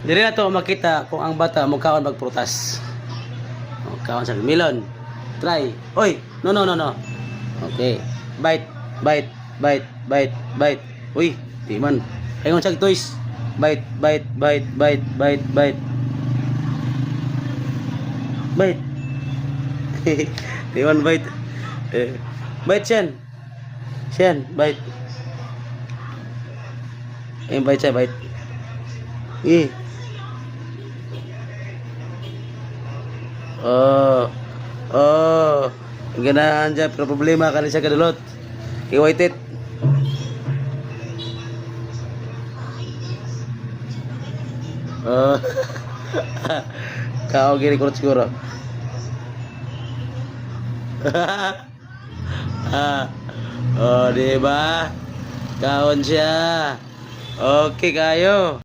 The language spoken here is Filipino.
Dili na to makita kung ang bata mukhaon magprutas. Kaon sa melon. Try. Oy, no no no no. Okay. Bite, bite, bite, bite, bite. Uy, di man. Ayun sa toys. Bite, bite, bite, bite, bite, bite. Bite. Di man bite. Bite Shen. Shen, bite. Ayun bite siya, bite. Oh. Oh. Ganahan dyan, pero problema ka sa kadulot. Iwaitit. Oh. Kau gini kurut siguro. Oh, di ba? Kaon siya. Okay kayo.